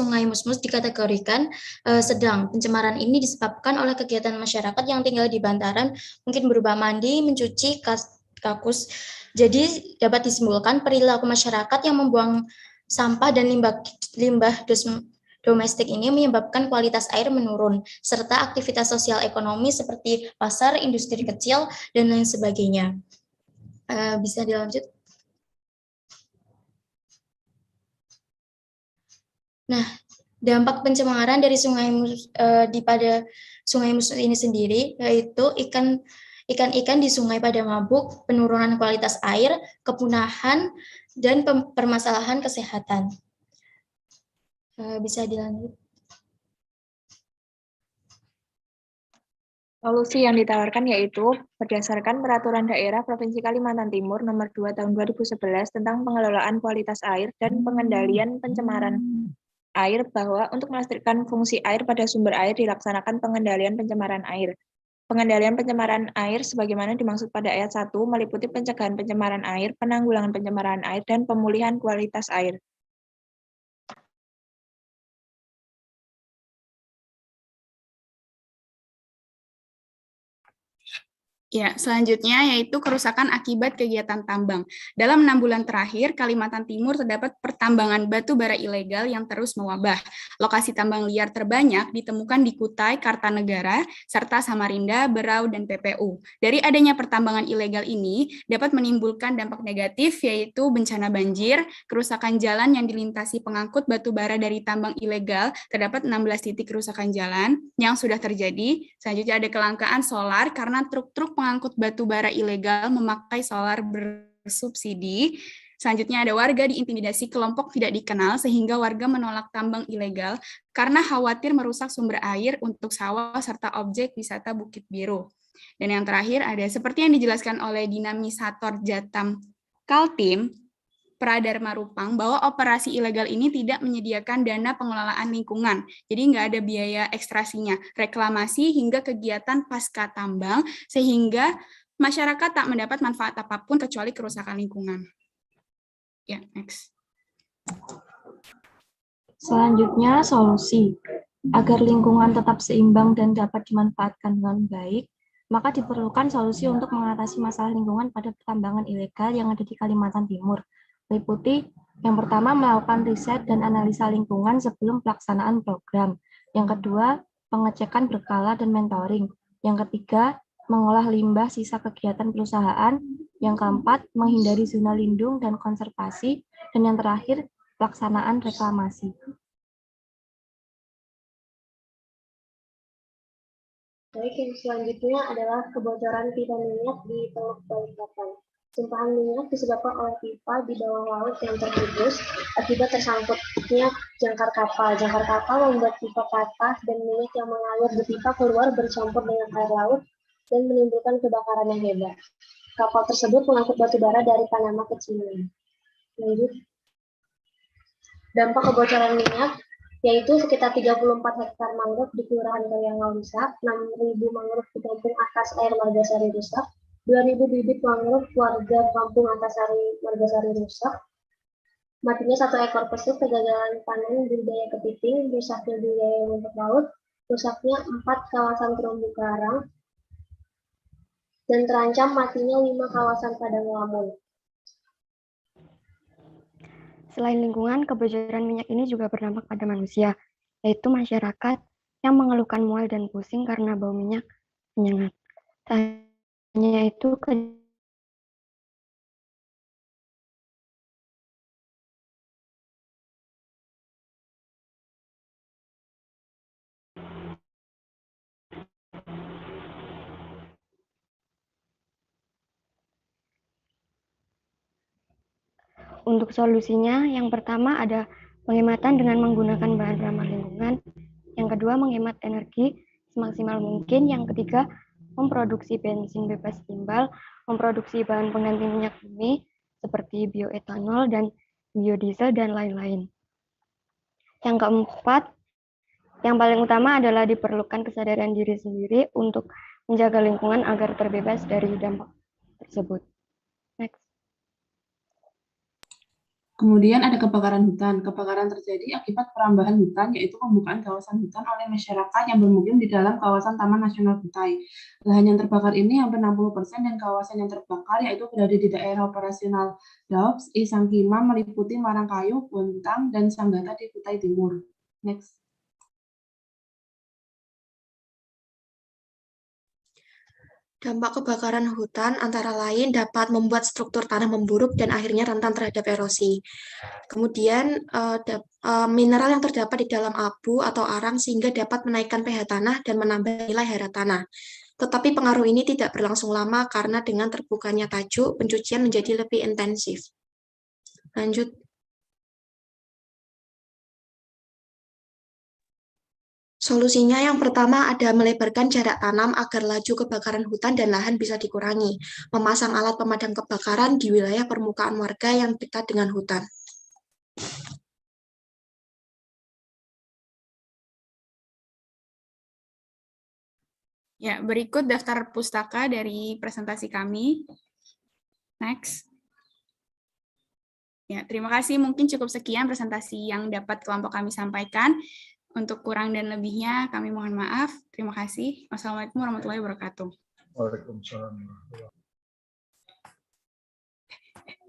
Sungai Musmus dikategorikan sedang. Pencemaran ini disebabkan oleh kegiatan masyarakat yang tinggal di bantaran, mungkin berupa mandi, mencuci, kakus. Jadi dapat disimpulkan perilaku masyarakat yang membuang sampah dan limbah domestik ini menyebabkan kualitas air menurun, serta aktivitas sosial ekonomi seperti pasar, industri kecil, dan lain sebagainya. Bisa dilanjut? Nah, dampak pencemaran dari pada Sungai Musi ini sendiri yaitu ikan-ikan di sungai pada mabuk, penurunan kualitas air, kepunahan, dan permasalahan kesehatan. Bisa dilanjut. Solusi yang ditawarkan yaitu berdasarkan Peraturan Daerah Provinsi Kalimantan Timur Nomor 2 Tahun 2011 tentang pengelolaan kualitas air dan pengendalian pencemaran air, bahwa untuk melestarikan fungsi air pada sumber air dilaksanakan pengendalian pencemaran air. Pengendalian pencemaran air sebagaimana dimaksud pada ayat 1 meliputi pencegahan pencemaran air, penanggulangan pencemaran air, dan pemulihan kualitas air. Ya, selanjutnya yaitu kerusakan akibat kegiatan tambang. Dalam 6 bulan terakhir, Kalimantan Timur terdapat pertambangan batu bara ilegal yang terus mewabah. Lokasi tambang liar terbanyak ditemukan di Kutai, Kartanegara, serta Samarinda, Berau, dan PPU. Dari adanya pertambangan ilegal ini dapat menimbulkan dampak negatif, yaitu bencana banjir, kerusakan jalan yang dilintasi pengangkut batu bara dari tambang ilegal, terdapat 16 titik kerusakan jalan yang sudah terjadi. Selanjutnya ada kelangkaan solar karena truk-truk pengangkut batu bara ilegal memakai solar bersubsidi. Selanjutnya ada warga diintimidasi kelompok tidak dikenal sehingga warga menolak tambang ilegal karena khawatir merusak sumber air untuk sawah serta objek wisata Bukit Biru. Dan yang terakhir ada seperti yang dijelaskan oleh dinamisator Jatam Kaltim, Pradharma Rupang, bahwa operasi ilegal ini tidak menyediakan dana pengelolaan lingkungan. Jadi nggak ada biaya ekstrasinya, reklamasi hingga kegiatan pasca tambang, sehingga masyarakat tak mendapat manfaat apapun kecuali kerusakan lingkungan. Ya, next. Selanjutnya, solusi. Agar lingkungan tetap seimbang dan dapat dimanfaatkan dengan baik, maka diperlukan solusi untuk mengatasi masalah lingkungan pada pertambangan ilegal yang ada di Kalimantan Timur. Meliputi yang pertama, melakukan riset dan analisa lingkungan sebelum pelaksanaan program. Yang kedua, pengecekan berkala dan mentoring. Yang ketiga, mengolah limbah sisa kegiatan perusahaan. Yang keempat, menghindari zona lindung dan konservasi. Dan yang terakhir, pelaksanaan reklamasi. Baik, yang selanjutnya adalah kebocoran pipa minyak di Teluk Balikpapan. Tumpahan minyak disebabkan oleh pipa di bawah laut yang terputus akibat tersangkutnya jangkar kapal. Jangkar kapal membuat pipa patah dan minyak yang mengalir di pipa keluar bercampur dengan air laut dan menimbulkan kebakaran yang hebat. Kapal tersebut mengangkut batu bara dari Panama ke Cina. Lanjut. Dampak kebocoran minyak yaitu sekitar 34 hektar mangrove di Kelurahan Kayangan rusak, 6.000 mangrove di Kampung Atas Air Margasari rusak, 2.000 bibit mangrove warga Kampung Antasari Margasari rusak, matinya 1 ekor pesut, kegagalan panen budidaya kepiting, rusaknya budidaya rumput laut, rusaknya 4 kawasan terumbu karang, dan terancam matinya 5 kawasan padang lamun. Selain lingkungan, kebocoran minyak ini juga berdampak pada manusia, yaitu masyarakat yang mengeluhkan mual dan pusing karena bau minyak menyengat. Hanya itu, untuk solusinya, yang pertama ada penghematan dengan menggunakan bahan ramah lingkungan, yang kedua menghemat energi semaksimal mungkin, yang ketiga memproduksi bensin bebas timbal, memproduksi bahan pengganti minyak bumi seperti bioetanol dan biodiesel dan lain-lain. Yang keempat, yang paling utama adalah diperlukan kesadaran diri sendiri untuk menjaga lingkungan agar terbebas dari dampak tersebut. Next. Kemudian ada kebakaran hutan. Kebakaran terjadi akibat perambahan hutan, yaitu pembukaan kawasan hutan oleh masyarakat yang bermukim di dalam kawasan Taman Nasional Kutai. Lahan yang terbakar ini hampir 60% dan kawasan yang terbakar yaitu berada di daerah operasional Daops, Isangkima, meliputi Marangkayu, Bontang, dan Sanggata di Kutai Timur. Next. Dampak kebakaran hutan antara lain dapat membuat struktur tanah memburuk dan akhirnya rentan terhadap erosi. Kemudian mineral yang terdapat di dalam abu atau arang sehingga dapat menaikkan pH tanah dan menambah nilai hara tanah. Tetapi pengaruh ini tidak berlangsung lama karena dengan terbukanya tajuk, pencucian menjadi lebih intensif. Lanjut. Solusinya yang pertama ada melebarkan jarak tanam agar laju kebakaran hutan dan lahan bisa dikurangi. Memasang alat pemadam kebakaran di wilayah permukaan warga yang dekat dengan hutan. Ya, berikut daftar pustaka dari presentasi kami. Next. Ya, terima kasih. Mungkin cukup sekian presentasi yang dapat kelompok kami sampaikan. Untuk kurang dan lebihnya kami mohon maaf. Terima kasih. Wassalamualaikum warahmatullahi wabarakatuh. Waalaikumsalam.